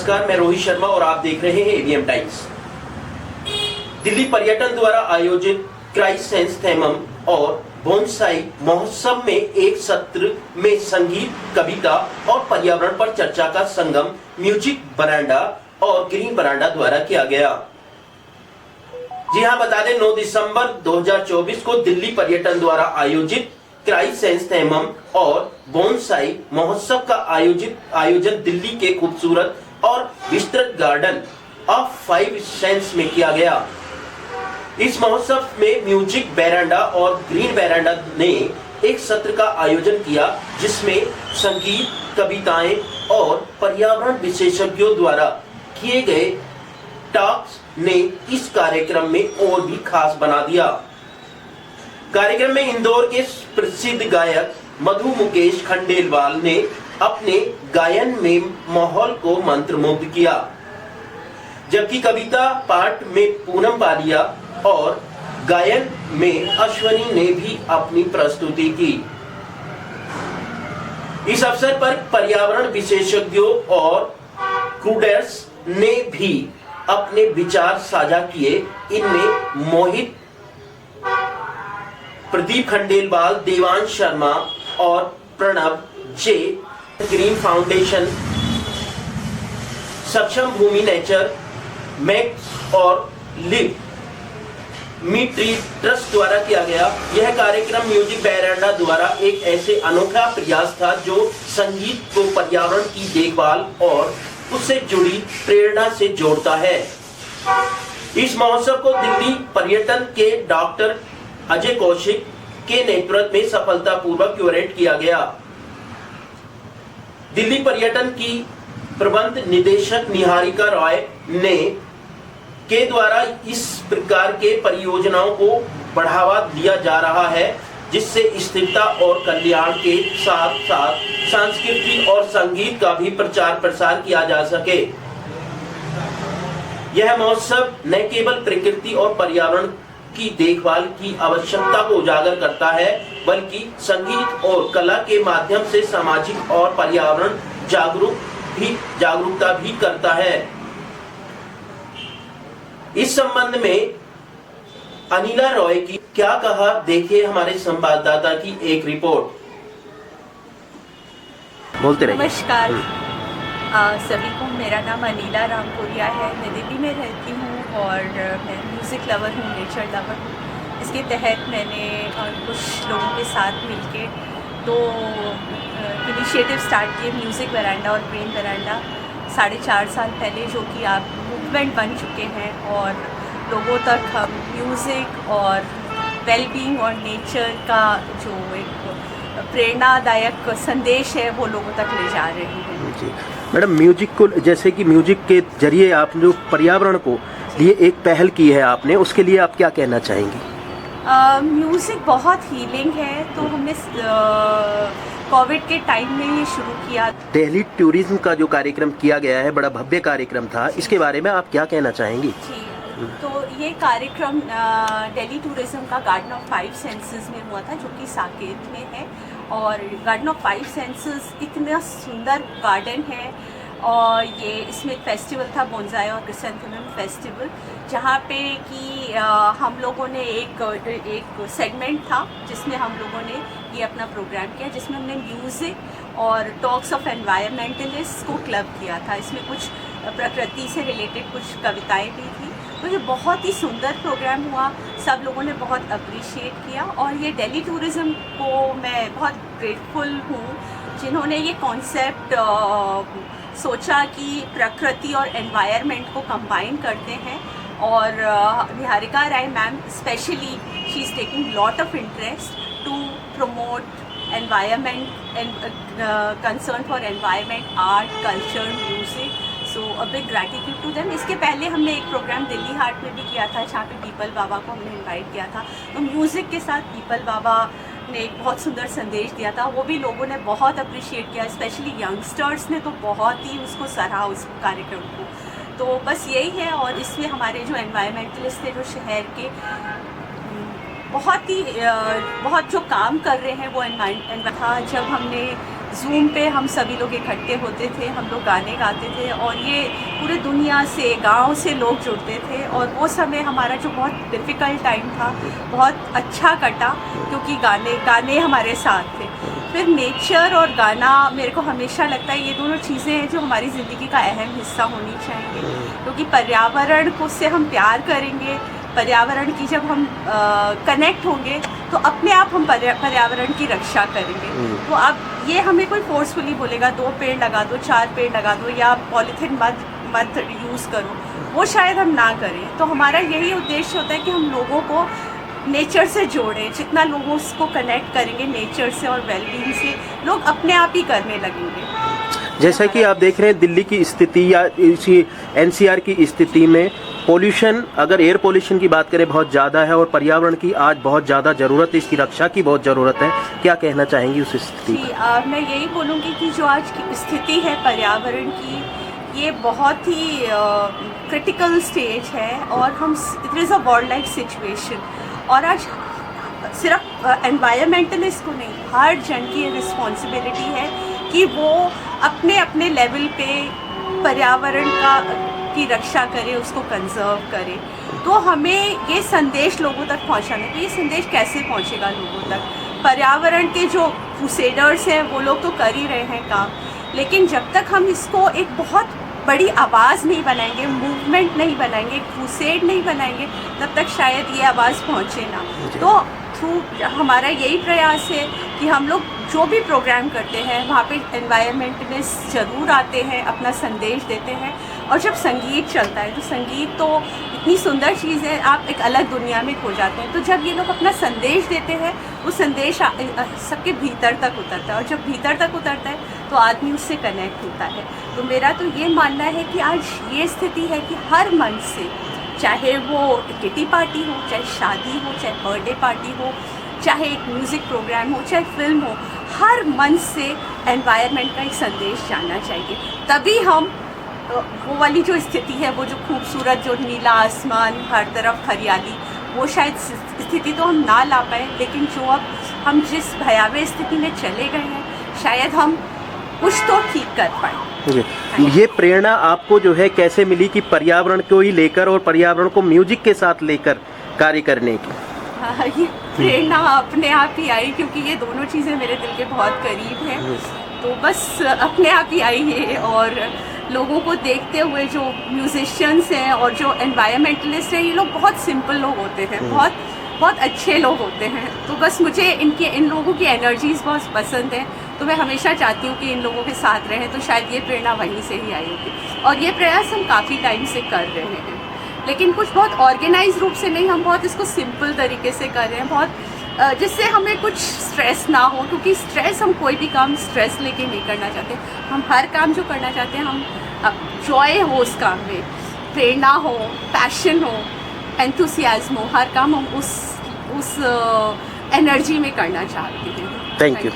नमस्कार, मैं रोहित शर्मा और आप देख रहे हैं एवीएम टाइम्स। दिल्ली पर्यटन द्वारा आयोजित क्राइसेंथेमम और बोनसाई महोत्सव में एक सत्र में संगीत, कविता और पर्यावरण पर चर्चा का संगम म्यूजिक बरांडा और ग्रीन बरांडा द्वारा किया गया। जी हां, बता दें 9 दिसंबर 2024 को दिल्ली पर्यटन द्वारा आयोजित क्राइसेंथेमम और बोनसाई महोत्सव का आयोजन दिल्ली के खूबसूरत और विस्तृत गार्डन ऑफ 5 सेंस में किया गया। इस महोत्सव में म्यूजिक बेरांडा और ग्रीन बेरांडा ने एक सत्र का आयोजन किया, जिसमें संगीत, कविताएं और पर्यावरण विशेषज्ञों द्वारा किए गए टॉक्स ने इस कार्यक्रम में और भी खास बना दिया। कार्यक्रम में इंदौर के प्रसिद्ध गायक मधु मुकेश खंडेलवाल ने अपने गायन में माहौल को मंत्रमुग्ध किया, जबकि कविता पाठ में पूनम बालिया और गायन में अश्वनी ने भी अपनी प्रस्तुति की। इस अवसर पर पर्यावरण विशेषज्ञों और क्रूडर्स ने भी अपने विचार साझा किए। इनमें मोहित, प्रदीप खंडेलवाल, देवांश शर्मा और प्रणव जे, ग्रीन फाउंडेशन, सक्षम भूमि नेचर, मैक्स और लिव मी ट्री ट्रस्ट द्वारा किया गया। यह कार्यक्रम म्यूजिक बेरांडा द्वारा एक ऐसे अनोखा प्रयास था जो संगीत को पर्यावरण की देखभाल और उससे जुड़ी प्रेरणा से जोड़ता है। इस महोत्सव को दिल्ली पर्यटन के डॉक्टर अजय कौशिक के नेतृत्व में सफलतापूर्वक क्यूरेट किया गया। दिल्ली पर्यटन की प्रबंध निदेशक निहारिका रॉय ने के द्वारा इस प्रकार के परियोजनाओं को बढ़ावा दिया जा रहा है, जिससे स्थिरता और कल्याण के साथ साथ संस्कृति और संगीत का भी प्रचार प्रसार किया जा सके। यह महोत्सव न केवल प्रकृति और पर्यावरण की देखभाल की आवश्यकता को उजागर करता है, बल्कि संगीत और कला के माध्यम से सामाजिक और पर्यावरण जागरूकता भी करता है। इस संबंध में अनिला रॉय की क्या कहा, देखिए हमारे संवाददाता की एक रिपोर्ट। बोलते रहिए। नमस्कार सभी को, मेरा नाम अनिला रामपुरिया है। मैं दिल्ली में रहती हूँ और मैं म्यूज़िक लवर हूँ, नेचर लवर हूँ। इसके तहत मैंने कुछ लोगों के साथ मिलके 2 इनिशिएटिव स्टार्ट किए, म्यूज़िक बरांडा और ग्रीन बरांडा, 4.5 साल पहले, जो कि आप मूवमेंट बन चुके हैं और लोगों तक हम म्यूज़िक और वेलबींग और नेचर का जो एक प्रेरणादायक संदेश है वो लोगों तक ले जा रहे हैं। जी मैडम, म्यूजिक को, जैसे कि म्यूजिक के जरिए आप जो पर्यावरण को लिए एक पहल की है आपने, उसके लिए आप क्या कहना चाहेंगी? म्यूज़िक बहुत हीलिंग है, तो हमने कोविड के टाइम में ये शुरू किया। दिल्ली टूरिज्म का जो कार्यक्रम किया गया है, बड़ा भव्य कार्यक्रम था, इसके बारे में आप क्या कहना चाहेंगी? जी, तो ये कार्यक्रम दिल्ली टूरिज्म का गार्डन ऑफ 5 सेंसेस में हुआ था, जो कि साकेत में है। और गार्डन ऑफ 5 सेंसेस इतना सुंदर गार्डन है, और ये इसमें एक फेस्टिवल था, बोनसाई और क्राइसेंथेमम फेस्टिवल, जहाँ पे कि हम लोगों ने एक सेगमेंट था जिसमें हम लोगों ने ये अपना प्रोग्राम किया, जिसमें हमने म्यूज़िक और टॉक्स ऑफ एनवायरमेंटलिस्ट को क्लब किया था। इसमें कुछ प्रकृति से रिलेटेड कुछ कविताएं भी थी। तो ये बहुत ही सुंदर प्रोग्राम हुआ, सब लोगों ने बहुत अप्रिशिएट किया। और ये दिल्ली टूरिज़्म को मैं बहुत ग्रेटफुल हूँ, जिन्होंने ये कॉन्सेप्ट सोचा कि प्रकृति और एनवायरनमेंट को कंबाइन करते हैं। और Niharika Rai ma'am specially, she is taking lot of interest to promote environment and concern for environment, art, culture, music. So a big gratitude to them. इसके पहले हमने एक प्रोग्राम दिल्ली हाट में भी किया था, जहाँ पे पीपल बाबा को हमने इनवाइट किया था। तो म्यूज़िक के साथ पीपल बाबा ने एक बहुत सुंदर संदेश दिया था, वो भी लोगों ने बहुत अप्रिशिएट किया, स्पेशली यंगस्टर्स ने तो बहुत ही उसको सराहा, उस कार्यक्रम को। तो बस यही है। और इसमें हमारे जो एनवायरमेंटलिस्ट थे, जो शहर के बहुत जो काम कर रहे हैं, वो एनवायरमेंट था। जब हमने जूम पे हम सभी लोग इकट्ठे होते थे, हम लोग गाने गाते थे और ये पूरे दुनिया से, गांव से लोग जुड़ते थे। और वो समय हमारा जो बहुत डिफ़िकल्ट टाइम था, बहुत अच्छा कटा, क्योंकि गाने हमारे साथ थे। फिर नेचर और गाना, मेरे को हमेशा लगता है ये दोनों चीज़ें हैं जो हमारी ज़िंदगी का अहम हिस्सा होनी चाहिए, क्योंकि पर्यावरण को से हम प्यार करेंगे, पर्यावरण की जब हम कनेक्ट होंगे तो अपने आप हम पर्यावरण की रक्षा करेंगे। तो अब ये हमें कोई फोर्सफुली बोलेगा 2 पेड़ लगा दो, 4 पेड़ लगा दो या पॉलीथीन मत यूज़ करो, वो शायद हम ना करें। तो हमारा यही उद्देश्य होता है कि हम लोगों को नेचर से जोड़ें, जितना लोगों को कनेक्ट करेंगे नेचर से और वेलबींग से, लोग अपने आप ही करने लगेंगे। जैसा कि आप देख रहे हैं दिल्ली की स्थिति या इसी एनसीआर की स्थिति में पोल्यूशन, अगर एयर पोल्यूशन की बात करें बहुत ज़्यादा है और पर्यावरण की आज बहुत ज़्यादा ज़रूरत है, इसकी रक्षा की बहुत ज़रूरत है। क्या कहना चाहेंगी उस स्थिति जी, मैं यही बोलूँगी कि जो आज की स्थिति है पर्यावरण की, ये बहुत ही क्रिटिकल स्टेज है और हम it is a world life situation. और आज सिर्फ एनवायरमेंटलिस्ट को नहीं, हर जन की रिस्पॉन्सिबिलिटी है कि वो अपने अपने लेवल पे पर्यावरण की रक्षा करे, उसको कंजर्व करे। तो हमें ये संदेश लोगों तक पहुंचाना है। तो ये संदेश कैसे पहुंचेगा लोगों तक? पर्यावरण के जो क्रूसेडर्स हैं वो लोग तो कर ही रहे हैं काम, लेकिन जब तक हम इसको एक बहुत बड़ी आवाज़ नहीं बनाएंगे, मूवमेंट नहीं बनाएंगे, क्रूसेड नहीं बनाएंगे, तब तक शायद ये आवाज़ पहुंचे ना। तो थ्रू हमारा यही प्रयास है कि हम लोग जो भी प्रोग्राम करते हैं वहाँ पे एनवायरमेंटलिस्ट ज़रूर आते हैं, अपना संदेश देते हैं। और जब संगीत चलता है तो संगीत तो इतनी सुंदर चीज़ है, आप एक अलग दुनिया में खो जाते हैं। तो जब ये लोग अपना संदेश देते हैं, वो संदेश सबके भीतर तक उतरता है, और जब भीतर तक उतरता है तो आदमी उससे कनेक्ट होता है। तो मेरा तो ये मानना है कि आज ये स्थिति है कि हर मन से, चाहे वो किटी पार्टी हो, चाहे शादी हो, चाहे बर्थडे पार्टी हो, चाहे एक म्यूज़िक प्रोग्राम हो, चाहे फिल्म हो, हर मन से एनवायरनमेंट का एक संदेश जाना चाहिए। तभी हम वो वाली जो स्थिति है, वो जो खूबसूरत, जो नीला आसमान, हर तरफ हरियाली, वो शायद स्थिति तो हम ना ला पाए, लेकिन जो अब हम जिस भयावह स्थिति में चले गए हैं, शायद हम कुछ तो ठीक कर पाए। ये प्रेरणा आपको जो है कैसे मिली कि पर्यावरण को ही लेकर और पर्यावरण को म्यूजिक के साथ लेकर कार्य करने की? ये प्रेरणा अपने आप ही आई, क्योंकि ये दोनों चीज़ें मेरे दिल के बहुत करीब हैं। तो बस अपने आप ही आई है, और लोगों को देखते हुए जो म्यूजिशियंस हैं और जो एनवायरमेंटलिस्ट हैं, ये लोग बहुत सिंपल लोग होते हैं, बहुत अच्छे लोग होते हैं। तो बस मुझे इन लोगों की एनर्जीज़ बहुत पसंद है, तो मैं हमेशा चाहती हूँ कि इन लोगों के साथ रहें। तो शायद ये प्रेरणा वहीं से ही आई होगी, और ये प्रयास हम काफ़ी टाइम से कर रहे हैं, लेकिन कुछ बहुत ऑर्गेनाइज रूप से नहीं, हम बहुत इसको सिंपल तरीके से कर रहे हैं, बहुत जिससे हमें कुछ स्ट्रेस ना हो, क्योंकि स्ट्रेस, हम कोई भी काम स्ट्रेस लेके नहीं करना चाहते। हम हर काम जो करना चाहते हैं, हम जॉय हो उस काम में, प्रेरणा हो, पैशन हो, एंथुसियाज्म हो, हर काम हम उस एनर्जी में करना चाहते हैं। Thank you.